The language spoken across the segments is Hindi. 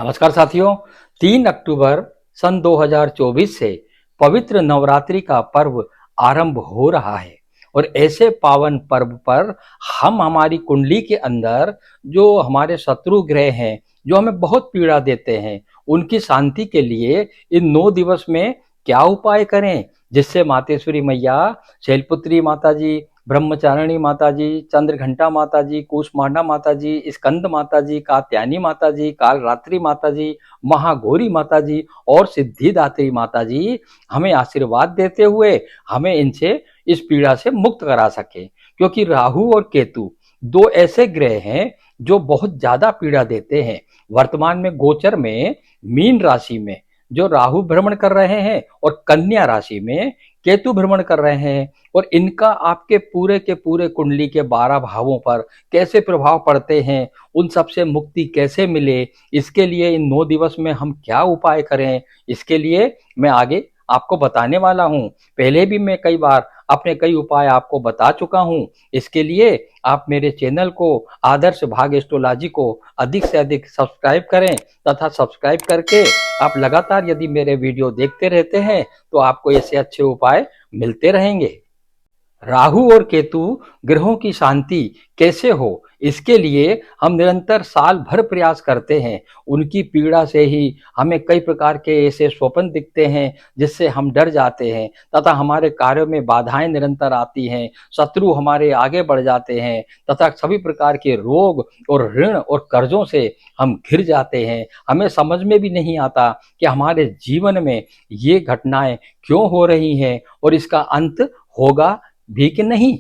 नमस्कार साथियों। 3 अक्टूबर सन 2024 से पवित्र नवरात्रि का पर्व आरंभ हो रहा है और ऐसे पावन पर्व पर हम हमारी कुंडली के अंदर जो हमारे शत्रु ग्रह हैं, जो हमें बहुत पीड़ा देते हैं, उनकी शांति के लिए इन 9 दिवस में क्या उपाय करें, जिससे मातेश्वरी मैया, शैलपुत्री माता जी, ब्रह्मचारिणी माता जी, चंद्रघंटा माता जी, कूष्मांडा माता जी, स्कंद माता जी, कात्यायनी माता जी, कालरात्रि माता जी, महागौरी माता जी और सिद्धिदात्री माता जी हमें आशीर्वाद देते हुए हमें इनसे इस पीड़ा से मुक्त करा सके। क्योंकि राहु और केतु दो ऐसे ग्रह हैं जो बहुत ज्यादा पीड़ा देते हैं। वर्तमान में गोचर में मीन राशि में जो राहु भ्रमण कर रहे हैं और कन्या राशि में केतु भ्रमण कर रहे हैं, और इनका आपके पूरे के पूरे कुंडली के 12 भावों पर कैसे प्रभाव पड़ते हैं, उन सब से मुक्ति कैसे मिले, इसके लिए इन 9 दिवस में हम क्या उपाय करें, इसके लिए मैं आगे आपको बताने वाला हूं। पहले भी मैं कई बार अपने कई उपाय आपको बता चुका हूं। इसके लिए आप मेरे चैनल को, आदर्श भाग्य एस्ट्रोलॉजी को अधिक से अधिक सब्सक्राइब करें तथा सब्सक्राइब करके आप लगातार यदि मेरे वीडियो देखते रहते हैं तो आपको ऐसे अच्छे उपाय मिलते रहेंगे। राहु और केतु ग्रहों की शांति कैसे हो, इसके लिए हम निरंतर साल भर प्रयास करते हैं। उनकी पीड़ा से ही हमें कई प्रकार के ऐसे स्वप्न दिखते हैं जिससे हम डर जाते हैं तथा हमारे कार्यों में बाधाएं निरंतर आती हैं, शत्रु हमारे आगे बढ़ जाते हैं तथा सभी प्रकार के रोग और ऋण और कर्जों से हम घिर जाते हैं। हमें समझ में भी नहीं आता कि हमारे जीवन में ये घटनाएं क्यों हो रही हैं और इसका अंत होगा भी कि नहीं।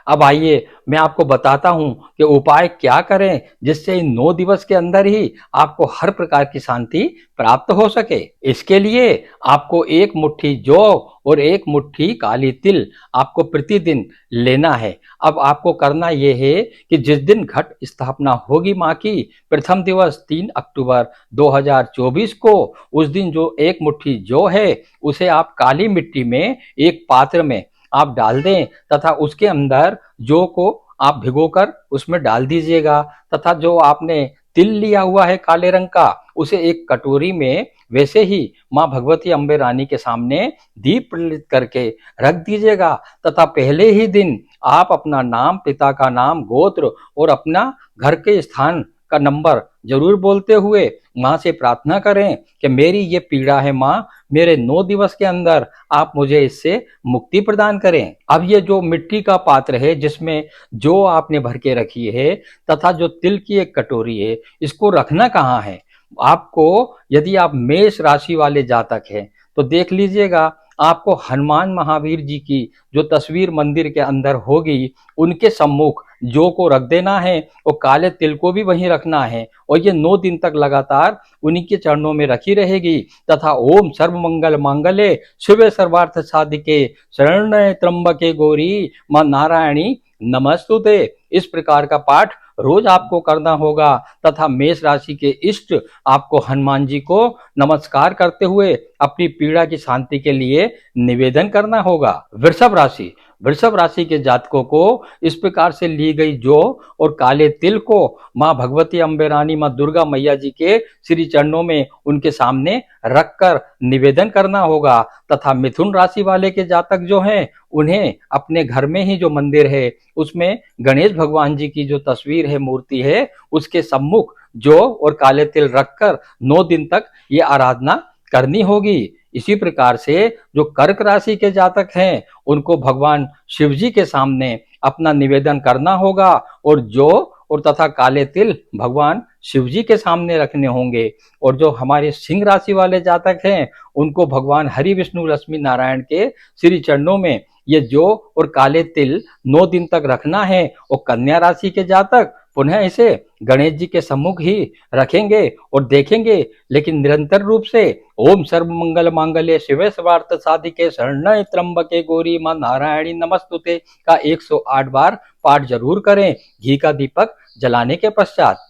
अब आइए मैं आपको बताता हूं कि उपाय क्या करें जिससे इन 9 दिवस के अंदर ही आपको हर प्रकार की शांति प्राप्त हो सके। इसके लिए आपको एक मुट्ठी जौ और एक मुट्ठी काली तिल आपको प्रतिदिन लेना है। अब आपको करना यह है कि जिस दिन घट स्थापना होगी मां की, प्रथम दिवस 3 अक्टूबर 2024 को, उस दिन जो एक मुट्ठी जौ है उसे आप काली मिट्टी में एक पात्र में आप डाल दें तथा उसके अंदर जौ को आप भिगोकर उसमें डाल दीजिएगा तथा जो आपने तिल लिया हुआ है काले रंग का, उसे एक कटोरी में वैसे ही मां भगवती अम्बे रानी के सामने दीप प्रज्वलित करके रख दीजिएगा तथा पहले ही दिन आप अपना नाम, पिता का नाम, गोत्र और अपना घर के स्थान का नंबर जरूर बोलते हुए मां से प्रार्थना करें कि मेरी ये पीड़ा है मां, मेरे 9 दिवस के अंदर आप मुझे इससे मुक्ति प्रदान करें। अब ये जो मिट्टी का पात्र है जिसमें जो आपने भर के रखी है तथा जो तिल की एक कटोरी है, इसको रखना कहाँ है? आपको, यदि आप मेष राशि वाले जातक हैं तो देख लीजिएगा, आपको हनुमान महावीर जी की जो तस्वीर मंदिर के अंदर होगी उनके सम्मुख जौ को रख देना है और काले तिल को भी वहीं रखना है और ये 9 दिन तक लगातार उन्हीं के चरणों में रखी रहेगी तथा ओम सर्व मंगल मांगल्ये शिवे सर्वार्थ साधिके शरण्ये त्र्यंबके गौरी मां नारायणी नमस्तुते, इस प्रकार का पाठ रोज आपको करना होगा तथा मेष राशि के इष्ट आपको हनुमान जी को नमस्कार करते हुए अपनी पीड़ा की शांति के लिए निवेदन करना होगा। वृषभ राशि के जातकों को इस प्रकार से ली गई जौ और काले तिल को मां भगवती अम्बे रानी, मां दुर्गा मैया जी के श्री चरणों में उनके सामने रखकर निवेदन करना होगा तथा मिथुन राशि वाले के जातक जो हैं उन्हें अपने घर में ही जो मंदिर है उसमें गणेश भगवान जी की जो तस्वीर है, मूर्ति है, उसके सम्मुख जौ और काले तिल रखकर 9 दिन तक ये आराधना करनी होगी। इसी प्रकार से जो कर्क राशि के जातक हैं उनको भगवान शिव जी के सामने अपना निवेदन करना होगा और जौ और तथा काले तिल भगवान शिव जी के सामने रखने होंगे। और जो हमारे सिंह राशि वाले जातक हैं उनको भगवान हरि विष्णु लक्ष्मी नारायण के श्री चरणों में ये जौ और काले तिल 9 दिन तक रखना है। और कन्या राशि के जातक पुनः इसे गणेश जी के सम्मुख ही रखेंगे और देखेंगे, लेकिन निरंतर रूप से ओम सर्व मंगल मांगल्ये शिवे सर्वार्थ साधिके शरण्ये त्र्यंबके गौरी मां नारायणी नमस्तुते का 108 बार पाठ जरूर करें घी का दीपक जलाने के पश्चात।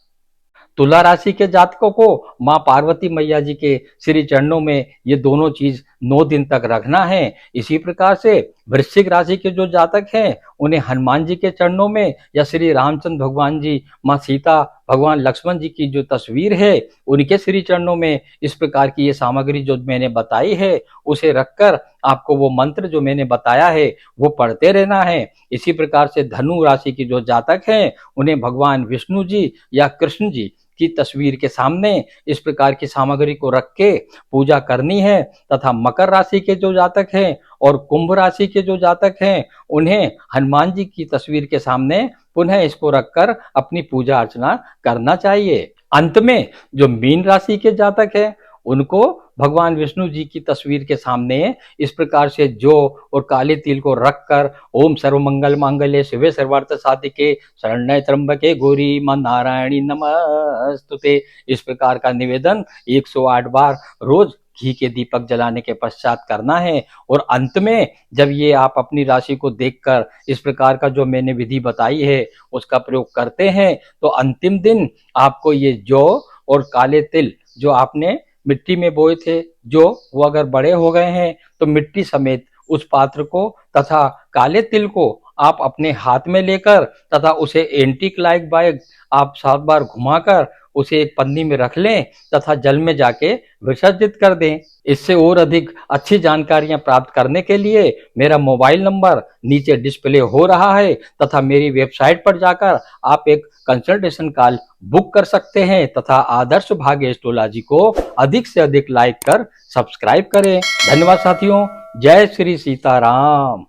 तुला राशि के जातकों को मां पार्वती मैया जी के श्री चरणों में ये दोनों चीज 9 दिन तक रखना है। इसी प्रकार से वृश्चिक राशि के जो जातक हैं उन्हें हनुमान जी के चरणों में या श्री रामचंद्र भगवान जी, मां सीता भगवान लक्ष्मण जी की जो तस्वीर है उनके श्री चरणों में इस प्रकार की ये सामग्री जो मैंने बताई है उसे रखकर आपको वो मंत्र जो मैंने बताया है वो पढ़ते रहना है। इसी प्रकार से धनु राशि की जो जातक हैं उन्हें भगवान विष्णु जी या कृष्ण जी की तस्वीर के सामने इस प्रकार की सामग्री को रख के पूजा करनी है। तथा मकर राशि के जो जातक हैं और कुंभ राशि के जो जातक हैं उन्हें हनुमान जी की तस्वीर के सामने पुनः इसको रखकर अपनी पूजा अर्चना करना चाहिए। अंत में जो मीन राशि के जातक हैं उनको भगवान विष्णु जी की तस्वीर के सामने इस प्रकार से जौ और काले तिल को रखकर ओम सर्वमंगल मांगल्ये शिवे सर्वार्थ साधिके शरण्ये त्र्यंबके गौरी मां नारायणी नमस्तुते इस प्रकार का निवेदन 108 बार रोज घी के दीपक जलाने के पश्चात करना है। और अंत में जब ये आप अपनी राशि को देखकर इस प्रकार का जो मैंने विधि बताई है उसका प्रयोग करते हैं तो अंतिम दिन आपको ये जौ और काले तिल जो आपने मिट्टी में बोए थे जो वो अगर बड़े हो गए हैं तो मिट्टी समेत उस पात्र को तथा काले तिल को आप अपने हाथ में लेकर तथा उसे एंटी क्लॉक वाइज आप 7 बार घुमाकर उसे एक पन्नी में रख लें तथा जल में जाके विसर्जित कर दें। इससे और अधिक अच्छी जानकारियां प्राप्त करने के लिए मेरा मोबाइल नंबर नीचे डिस्प्ले हो रहा है तथा मेरी वेबसाइट पर जाकर आप एक कंसल्टेशन कॉल बुक कर सकते हैं तथा आदर्श भाग्य एस्ट्रोलॉजी को अधिक से अधिक लाइक कर सब्सक्राइब करें। धन्यवाद साथियों। जय श्री सीताराम।